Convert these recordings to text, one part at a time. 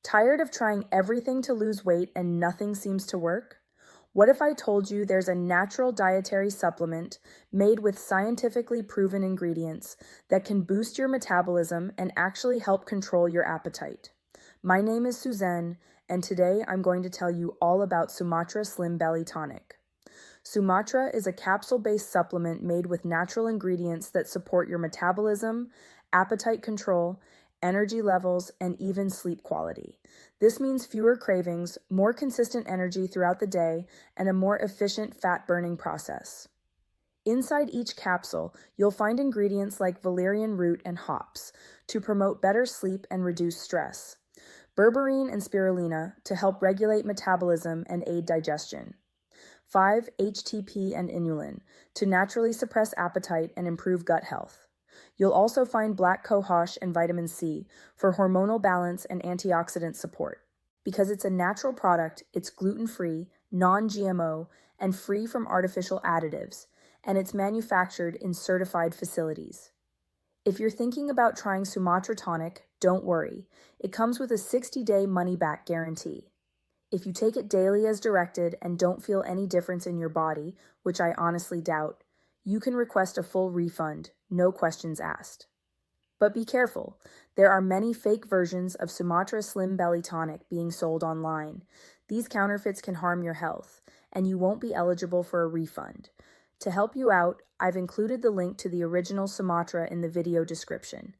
Tired of trying everything to lose weight and nothing seems to work? What if I told you there's a natural dietary supplement made with scientifically proven ingredients that can boost your metabolism and actually help control your appetite? My name is Suzanne, and today I'm going to tell you all about Sumatra Slim Belly Tonic. Sumatra is a capsule-based supplement made with natural ingredients that support your metabolism, appetite control, energy levels, and even sleep quality. This means fewer cravings, more consistent energy throughout the day, and a more efficient fat-burning process. Inside each capsule, you'll find ingredients like valerian root and hops to promote better sleep and reduce stress, berberine and spirulina to help regulate metabolism and aid digestion, 5-HTP and inulin to naturally suppress appetite and improve gut health. You'll also find black cohosh and vitamin C for hormonal balance and antioxidant support. Because it's a natural product, it's gluten-free, non-GMO, and free from artificial additives, and it's manufactured in certified facilities. If you're thinking about trying Sumatra Tonic, don't worry. It comes with a 60-day money-back guarantee. If you take it daily as directed and don't feel any difference in your body, which I honestly doubt, you can request a full refund, no questions asked. But be careful, there are many fake versions of Sumatra Slim Belly Tonic being sold online. These counterfeits can harm your health, and you won't be eligible for a refund. To help you out, I've included the link to the original Sumatra in the video description.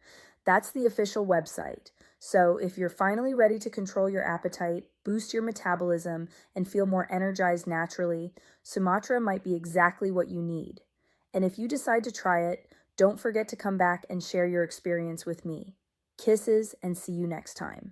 That's the official website. So if you're finally ready to control your appetite, boost your metabolism, and feel more energized naturally, Sumatra might be exactly what you need. And if you decide to try it, don't forget to come back and share your experience with me. Kisses, and see you next time.